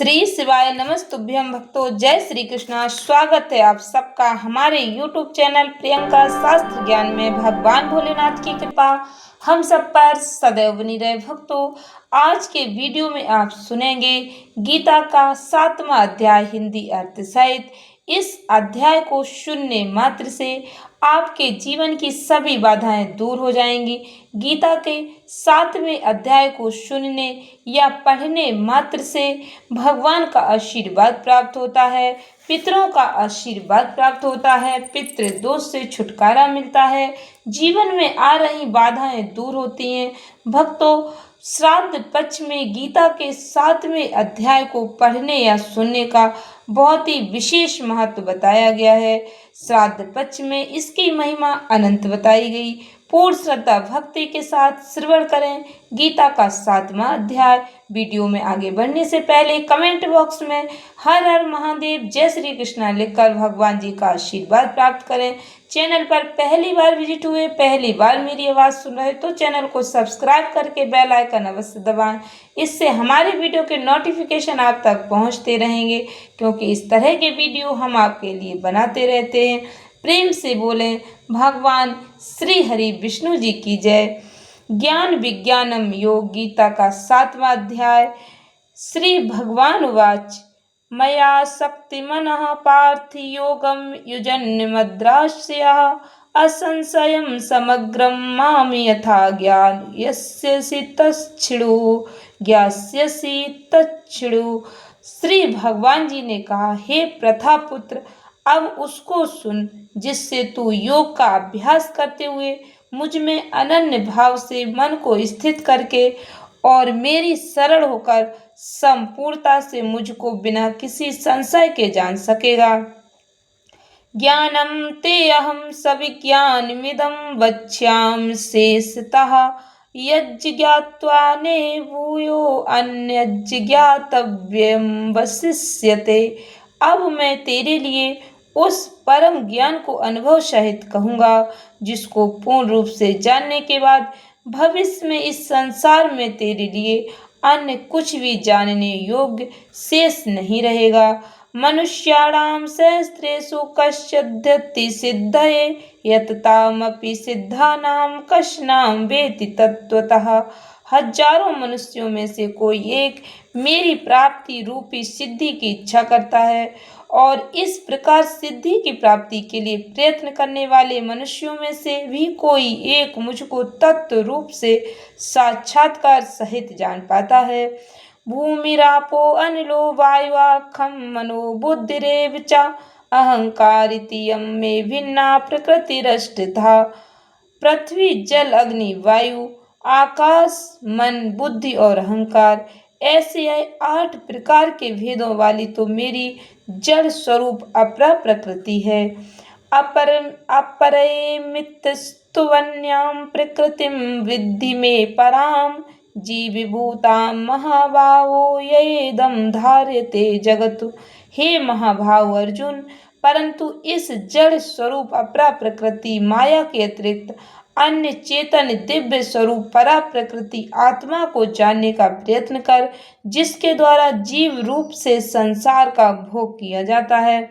श्री शिवाय नमस्तुभ्यम भक्तों, जय श्री कृष्णा। स्वागत है आप सबका हमारे YouTube चैनल प्रियंका शास्त्र ज्ञान में। भगवान भोलेनाथ की कृपा हम सब पर सदैव बनी रहे। भक्तों, आज के वीडियो में आप सुनेंगे गीता का 7वां अध्याय हिंदी अर्थ सहित। इस अध्याय को सुनने मात्र से आपके जीवन की सभी बाधाएं दूर हो जाएंगी। गीता के 7वें अध्याय को सुनने या पढ़ने मात्र से भगवान का आशीर्वाद प्राप्त होता है, पितरों का आशीर्वाद प्राप्त होता है, पितृदोष से छुटकारा मिलता है, जीवन में आ रही बाधाएं दूर होती हैं। भक्तों, श्राद्ध पक्ष में गीता के 7वें अध्याय को पढ़ने या सुनने का बहुत ही विशेष महत्व बताया गया है। श्राद्ध पक्ष में इसकी महिमा अनंत बताई गई। पूर्ण श्रद्धा भक्ति के साथ श्रवण करें गीता का 7वां अध्याय। वीडियो में आगे बढ़ने से पहले कमेंट बॉक्स में हर हर महादेव जय श्री कृष्णा लिखकर भगवान जी का आशीर्वाद प्राप्त करें। चैनल पर पहली बार विजिट हुए, पहली बार मेरी आवाज़ सुन रहे तो चैनल को सब्सक्राइब करके बेल आइकन अवश्य दबाएं। इससे हमारे वीडियो के नोटिफिकेशन आप तक पहुंचते रहेंगे, क्योंकि इस तरह के वीडियो हम आपके लिए बनाते रहते हैं। प्रेम से बोलें भगवान श्री हरि विष्णु जी की जय। ज्ञान विज्ञानम योग गीता का 7वां अध्याय। श्री भगवान उवाच मया शक्तिमनः पार्थ योगम युजन्मद्रास्यः असंशयं समग्रं माम यथा ज्ञास्यसि तच्छृणु ज्ञास्यसि तच्छृणु। श्री भगवान जी ने कहा, हे प्रथापुत्र, अब उसको सुन जिससे तू योग का अभ्यास करते हुए मुझ में अनन्य भाव से मन को स्थित करके और मेरी शरण होकर संपूर्णता से मुझको बिना किसी संशय के जान सकेगा। ज्ञानम ते अहम सविज्ञानमिदं वक्ष्यामि शेषतः यज्ज्ञात्वा ने भूयो अन्यज्ज्ञातव्यं वशिष्यते। अब मैं तेरे लिए उस परम ज्ञान को अनुभव सहित कहूँगा, जिसको पूर्ण रूप से जानने के बाद भविष्य में इस संसार में तेरे लिए अन्य कुछ भी जानने योग्य शेष नहीं रहेगा। मनुष्याणां सहस्रेषु कश्चिद्यति सिद्धये यततामपि सिद्धानां कश्नां वेति तत्त्वतः। हजारों मनुष्यों में से कोई एक मेरी प्राप्ति रूपी सिद्धि की इच्छा करता है, और इस प्रकार सिद्धि की प्राप्ति के लिए प्रयत्न करने वाले मनुष्यों में से भी कोई एक मुझको तत्व रूप से साक्षात्कार सहित जान पाता है। भूमिरापो अनिलो वायुवाखं मनो बुद्धिरेव च अहंकारिति यं मे भिन्ना प्रकृतिरष्टधा। पृथ्वी, जल, अग्नि, वायु, आकाश, मन, बुद्धि और अहंकार, ऐसे 8 प्रकार के भेदों वाली तो मेरी जड़ स्वरूप अपरा प्रकृति है। अपरमितस्तुवन्यां प्रकृतिं विद्धि मे परां जीवभूतां महाभावो येदं धार्यते जगत्। हे महाभाव अर्जुन, परंतु इस जड़ स्वरूप अपरा प्रकृति माया के अतिरिक्त अन्य चेतन दिव्य स्वरूप परा प्रकृति आत्मा को जानने का प्रयत्न कर, जिसके द्वारा जीव रूप से संसार का भोग किया जाता है।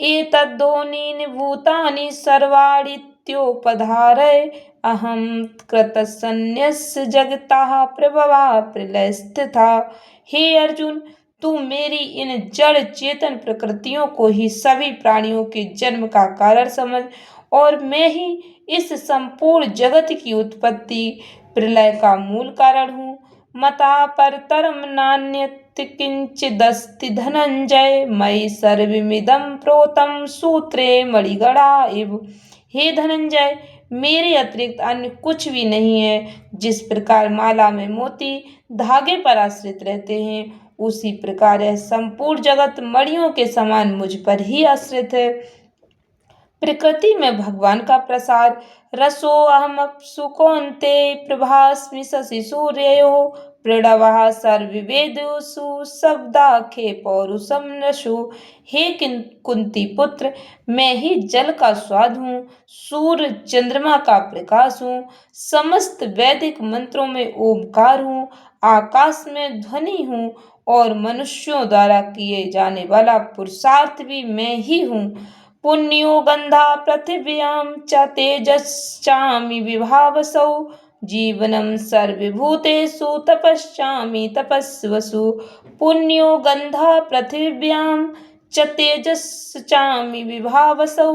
एतद्योनीनि भूतानि सर्वाणीत्योपधारय अहं कृतसन्न्यस्य जगतः प्रभवा प्रलयस्थिता। हे अर्जुन, तू मेरी इन जड़ चेतन प्रकृतियों को ही सभी प्राणियों के जन्म का कारण समझ, और मैं ही इस संपूर्ण जगत की उत्पत्ति प्रलय का मूल कारण हूँ। मता परतरम नान्यत् किंचिदस्ति धनंजय मयि सर्वमिदं प्रोतं सूत्रे मणिगणा इव। हे धनंजय, मेरे अतिरिक्त अन्य कुछ भी नहीं है। जिस प्रकार माला में मोती धागे पर आश्रित रहते हैं, उसी प्रकार यह संपूर्ण जगत मणियों के समान मुझ पर ही आश्रित है। प्रकृति में भगवान का प्रसाद। रसो अहमप्सु कौन्तेय प्रभास्मि शशि सूर्ययोः प्रणवः सर्ववेदेषु शब्दाखे पौरुषम नशु। हे कुंती पुत्र, मैं ही जल का स्वाद हूँ, सूर्य चंद्रमा का प्रकाश हूँ, समस्त वैदिक मंत्रों में ओमकार हूँ, आकाश में ध्वनि हूँ और मनुष्यों द्वारा किए जाने वाला पुरुषार्थ भी मैं ही हूँ। पुण्यो गंधा पृथिव्यां च तेजश्चामि विभावसौ। जीवनं सर्वभूतेषु तपश्चामि तपस्वसु। पुण्यो गंधा पृथिव्यां च तेजश्चामि विभावसौ।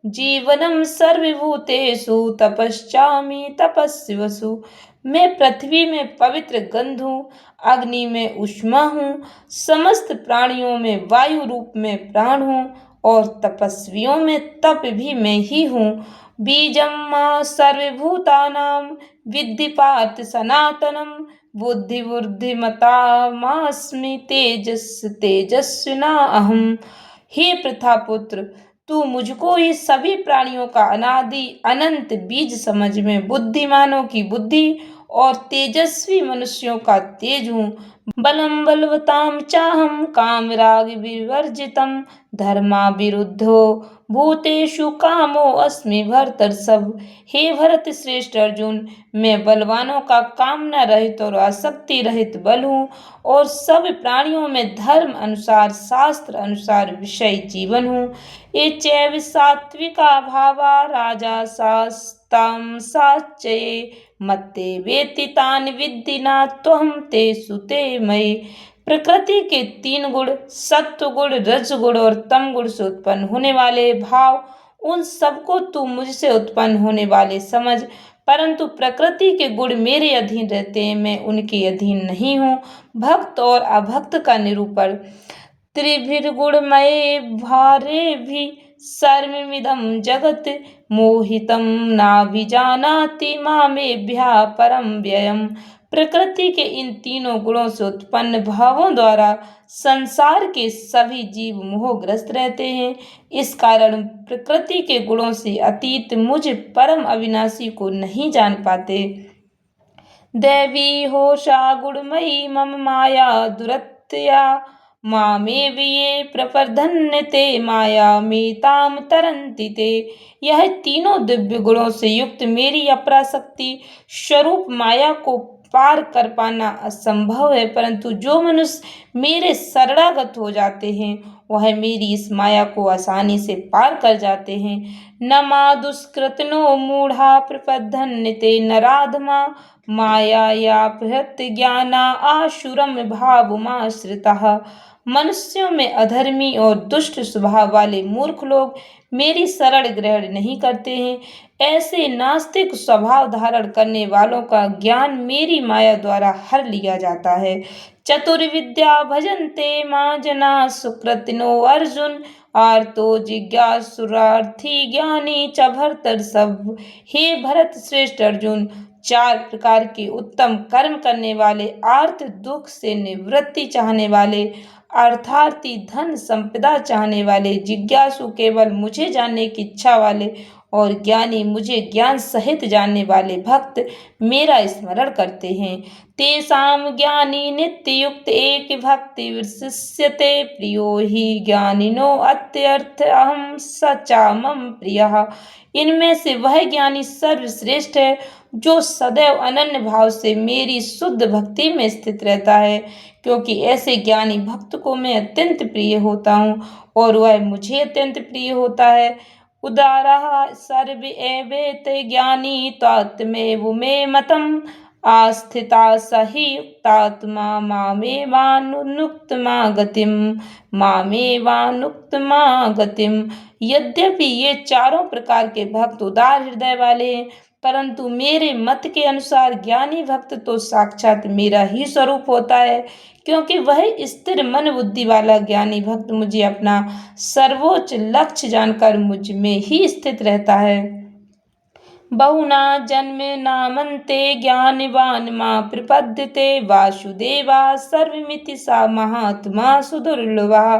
जीवनं सर्वभूतेषु तपश्चामि तपस्वसु। मैं पृथ्वी में पवित्र गंध हूँ, अग्नि में ऊष्मा हूँ, समस्त प्राणियों में वायु रूप में प्राण हूँ और तपस्वियों में तप भी मैं ही हूँ। बीजं मां सर्वभूतानां विद्धि पार्थ सनातनम। बुद्धिमतामस्मि तेजस्विना अहम। हे प्रथापुत्र, तू मुझको ये सभी प्राणियों का अनादि अनंत बीज समझ। में बुद्धिमानों की बुद्धि और तेजस्वी मनुष्यों का तेज हूँ। बलम बलवताम चाहम कामराग विवर्जितम। धर्मा विरुद्धो भूतेषु कामो अस्मि भरतर्षभ। हे भरत श्रेष्ठ अर्जुन, मैं बलवानों का कामना रहित और आसक्ति रहित बल हूँ और सब प्राणियों में धर्म अनुसार शास्त्र अनुसार विषय जीवन हूँ। ये चैव सात्विका भावा राजा शास्ताम साच्चये। मत्ते वेति तान विद्धि न त्वहं तेषु ते मयि। प्रकृति के तीन गुण सत्व गुण, रज गुण और तम गुण से उत्पन्न होने वाले भाव, उन सबको तू मुझसे उत्पन्न होने वाले समझ। परंतु प्रकृति के गुण मेरे अधीन रहते हैं, मैं उनके अधीन नहीं हूँ। भक्त और अभक्त का निरूपण। त्रिभिर्गुणमये भारे भी सर्वमिदं जगत्। मोहितं नाभिजानाति मामेभ्यः परम व्ययम्। प्रकृति के इन तीनों गुणों से उत्पन्न भावों द्वारा संसार के सभी जीव मोहग्रस्त रहते हैं। इस कारण प्रकृति के गुणों से अतीत मुझ परम अविनाशी को नहीं जान पाते। दैवी होषा गुणमयी मम माया दुरत्या। मामेव ये प्रपद्यन्ते मायामेतां तरन्ति ते। यह तीनों दिव्य गुणों से युक्त मेरी अपराशक्ति स्वरूप माया को पार कर पाना असंभव है, परंतु जो मनुष्य मेरे शरणागत हो जाते हैं वह मेरी इस माया को आसानी से पार कर जाते हैं। न मा दुष्कृतनो मूढ़ा प्रपद्यन्ते नराधमा। माया प्रहृत ज्ञाना आशुरम भावमाश्रितः। मनुष्यों में अधर्मी और दुष्ट स्वभाव वाले मूर्ख लोग मेरी शरण ग्रहण नहीं करते हैं। ऐसे नास्तिक स्वभाव धारण करने वालों का ज्ञान मेरी माया द्वारा हर लिया जाता है। चतुर्विद्या भजन्ते मां जना सुकृतिनो अर्जुन। आर्तो जिज्ञासुरार्थी ज्ञानी च भरतर्षभ। हे भरत श्रेष्ठ अर्जुन, चार प्रकार के उत्तम कर्म करने वाले, आर्त दुख से निवृत्ति चाहने वाले, अर्थार्थी धन संपदा चाहने वाले, जिज्ञासु केवल मुझे जानने की इच्छा वाले और ज्ञानी मुझे ज्ञान सहित जानने वाले भक्त मेरा स्मरण करते हैं। तेषां ज्ञानी नित्य युक्त एक भक्ति विशिष्यते। प्रियो हि ज्ञानिनो अत्यर्थ अहम सचा मम प्रियः। इनमें से वह ज्ञानी सर्वश्रेष्ठ है जो सदैव अनन्य भाव से मेरी शुद्ध भक्ति में स्थित रहता है, क्योंकि ऐसे ज्ञानी भक्त को मैं अत्यंत प्रिय होता हूँ और वह मुझे अत्यंत प्रिय होता है। उदारः सर्व एवेते ज्ञानी त्वात्मेव मे मतम्। आस्थिता सहि युक्तात्मा मामेवानुक्तमा गतिम्। यद्यपि ये चारों प्रकार के भक्त उदार हृदय वाले हैं, परंतु मेरे मत के अनुसार ज्ञानी भक्त तो साक्षात मेरा ही स्वरूप होता है, क्योंकि वह स्थिर मन बुद्धि वाला ज्ञानी भक्त मुझे अपना सर्वोच्च लक्ष्य जानकर मुझ में ही स्थित रहता है। बहुना जन्मनामन्ते ज्ञानवान् मां प्रपद्यते। वासुदेवा सर्वमिति सा महात्मा सुदुर्लभः।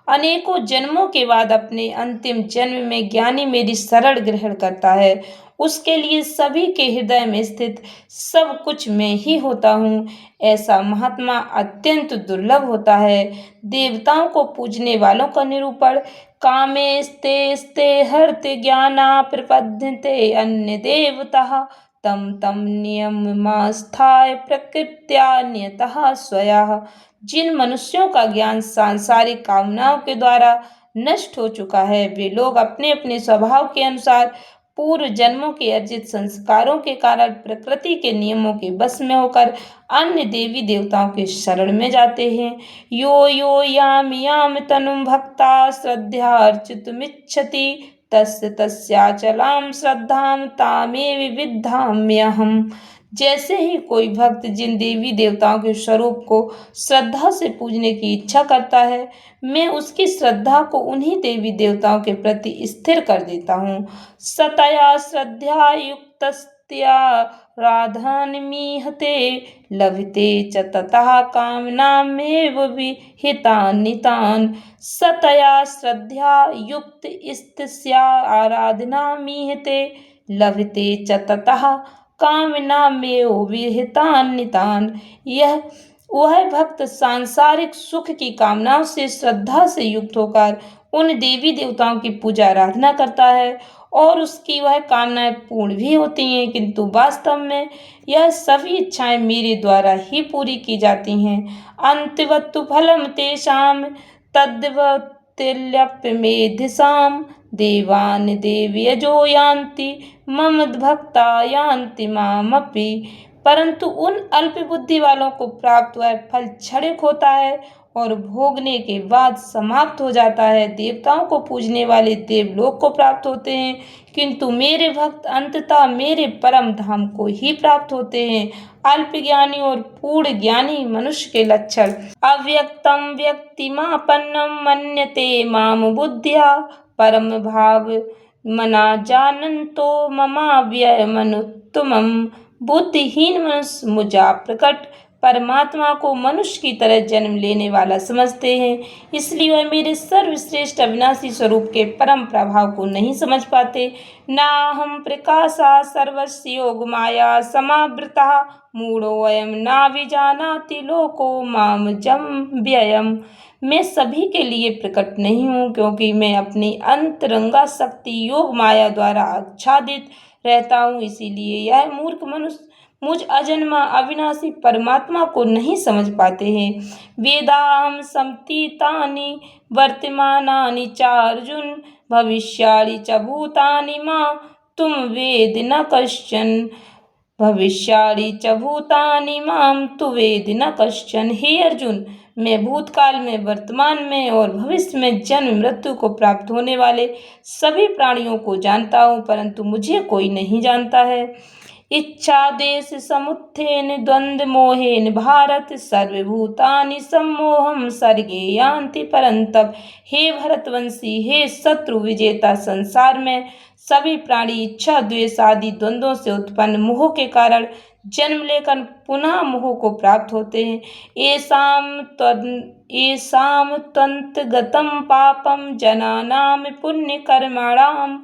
अनेकों जन्मों के बाद अपने अंतिम जन्म में ज्ञानी मेरी शरण ग्रहण करता है। उसके लिए सभी के हृदय में स्थित सब कुछ मैं ही होता हूँ। ऐसा महात्मा अत्यंत दुर्लभ होता है। देवताओं को पूजने वालों का निरूपण कामे स्ते स्ते हरते ज्ञाना प्रपद्यन्ते अन्य देवता तम तम नियममास्थाय प्रकृत्या नियतः स्वयः। जिन मनुष्यों का ज्ञान सांसारिक कामनाओं के द्वारा नष्ट हो चुका है, वे लोग अपने अपने स्वभाव के अनुसार पूर्व जन्मों के अर्जित संस्कारों के कारण प्रकृति के नियमों के बस में होकर अन्य देवी देवताओं के शरण में जाते हैं। यो यो याम याम तनुम भक्ता श्रद्धयार्चितुमिच्छति तस्य तस्याचलां श्रद्धां तामेव विद्धाम्यहम्। जैसे ही कोई भक्त जिन देवी देवताओं के स्वरूप को श्रद्धा से पूजने की इच्छा करता है, मैं उसकी श्रद्धा को उन्हीं देवी देवताओं के प्रति स्थिर कर देता हूँ। सतया श्रद्धया युक्तस्तया राधान्मीहते लभते च ततः कामनामेव विहितान्नितान्। सतया श्रद्धया युक्त स्तस्या आराधनामीहते लभते च ततः कामनामेव विहितान्नितान्। यह वह भक्त सांसारिक सुख की कामनाओं से श्रद्धा से युक्त होकर उन देवी देवताओं की पूजा आराधना करता है और उसकी वह कामनाएं पूर्ण भी होती हैं, किंतु वास्तव में यह सभी इच्छाएं मेरे द्वारा ही पूरी की जाती हैं। अंतवत्तु फलम तेषां तद्वत्तिल्यप्यमेधिसां देवान् देवयजो यान्ति मम भक्ता यान्ति मामपि। परंतु उन अल्प बुद्धि वालों को प्राप्त वह फल क्षणिक होता है और भोगने के बाद समाप्त हो जाता है। देवताओं को पूजने वाले देवलोक को प्राप्त होते हैं, किंतु मेरे भक्त अंततः मेरे परम धाम को ही प्राप्त होते हैं। अल्प ज्ञानी और पूर्ण ज्ञानी मनुष्य के लक्षण अव्यक्तम व्यक्तिमापन्नम मन्यते माम बुद्धिया परम भाव मना जानन्तो ममाव्ययमनुत्तमम्। बुद्धिहीन मनुष्य मुझा प्रकट परमात्मा को मनुष्य की तरह जन्म लेने वाला समझते हैं, इसलिए वह मेरे सर्वश्रेष्ठ अविनाशी स्वरूप के परम प्रभाव को नहीं समझ पाते। ना हम प्रकाशा सर्वस्य योग माया समावृता मूढ़ो अयम ना विजानाति लोको माम जम व्ययम। मैं सभी के लिए प्रकट नहीं हूँ, क्योंकि मैं अपनी अंतरंगा शक्ति योग माया द्वारा आच्छादित रहता हूँ। इसीलिए यह मूर्ख मनुष्य मुझ अजन्मा अविनाशी परमात्मा को नहीं समझ पाते हैं। वेदाहम समतीतानि वर्तमानानि च अर्जुन भविष्याणि च भूतानि मां तुम वेद न कश्चन। भविष्याणि च भूतानि मां तु वेद न कश्चन। हे अर्जुन, मैं भूतकाल में, वर्तमान में और भविष्य में जन्म मृत्यु को प्राप्त होने वाले सभी प्राणियों को जानता हूँ, परंतु मुझे कोई नहीं जानता है। इच्छा देश समुत्थेन द्वंद्व मोहेन भारत सर्वभूतानि सम्मोहम सर्गे यान्ति परंतप। हे भरतवंशी, हे शत्रु विजेता, संसार में सभी प्राणी इच्छा द्वेष आदि द्वंद्वों से उत्पन्न मोह के कारण जन्म लेकर पुनः मोह को प्राप्त होते हैं। येषां त्वन्तगतं पापं जनानां पुण्य कर्मणां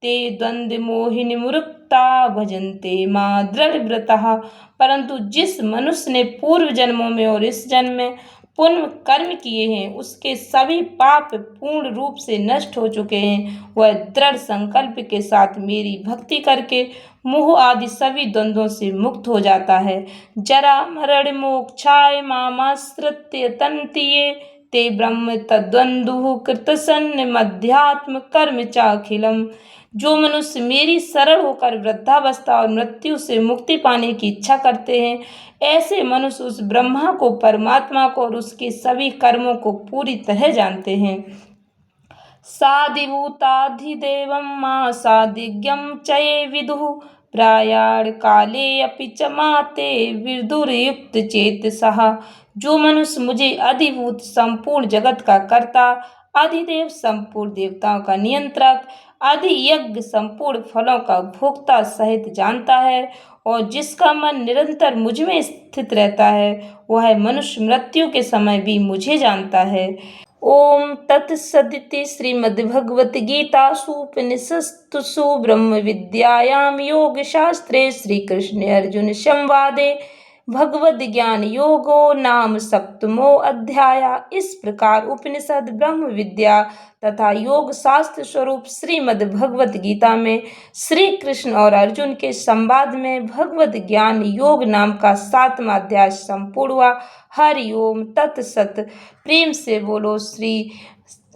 ते द्वंद्व मोहिनी मुक्ता भजन्ते मां दृढ़व्रतः। परंतु जिस मनुष्य ने पूर्व जन्मों में और इस जन्म में पुण्य कर्म किए हैं, उसके सभी पाप पूर्ण रूप से नष्ट हो चुके हैं। वह दृढ़ संकल्प के साथ मेरी भक्ति करके मोह आदि सभी द्वंद्वों से मुक्त हो जाता है। जरा मरण मोक्षाय मामाश्रित्य तन्ति ये ते ब्रह्म तद्वंदुः कृतसन्न मध्यात्म कर्म चाखिलम। जो मनुष्य मेरी शरण होकर वृद्धावस्था और मृत्यु से मुक्ति पाने की इच्छा करते हैं, ऐसे मनुष्य उस ब्रह्मा को, परमात्मा को और उसके सभी कर्मों को पूरी तरह जानते हैं। साधिभूताधिदेवं मां साधिज्ञं च ये विदुः प्रयाण काले अपि च माते विदुर्युक्त चेतसः। जो मनुष्य मुझे अधिभूत संपूर्ण जगत का कर्ता, अधिदेव संपूर्ण देवताओं का नियंत्रक, अधियज्ञ संपूर्ण फलों का भोक्ता सहित जानता है और जिसका मन निरंतर मुझ में स्थित रहता है, वह मनुष्य मृत्यु के समय भी मुझे जानता है। ओम तत्सदिति श्रीमद्भगवद्गीतासूपनिषत्सु ब्रह्म विद्यायां योगशास्त्रे श्रीकृष्णे अर्जुन संवादे भगवद ज्ञान योगो नाम सप्तमो अध्याय। इस प्रकार उपनिषद ब्रह्म विद्या तथा योग शास्त्र स्वरूप श्रीमद् भगवद गीता में श्री कृष्ण और अर्जुन के संवाद में भगवद ज्ञान योग नाम का 7वां अध्याय संपूर्ण हुआ। हरि ओम तत्सत। प्रेम से बोलो श्री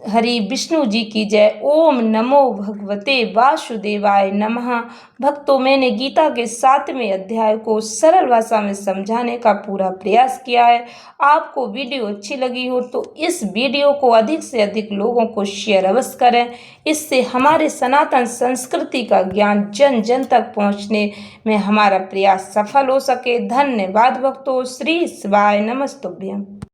हरि विष्णु जी की जय। ओम नमो भगवते वासुदेवाय नमः। भक्तों, मैंने गीता के 7वें अध्याय को सरल भाषा में समझाने का पूरा प्रयास किया है। आपको वीडियो अच्छी लगी हो तो इस वीडियो को अधिक से अधिक लोगों को शेयर अवश्य करें। इससे हमारे सनातन संस्कृति का ज्ञान जन जन तक पहुंचने में हमारा प्रयास सफल हो सके। धन्यवाद भक्तों। श्री शिवाय नमस्तुभ्यं।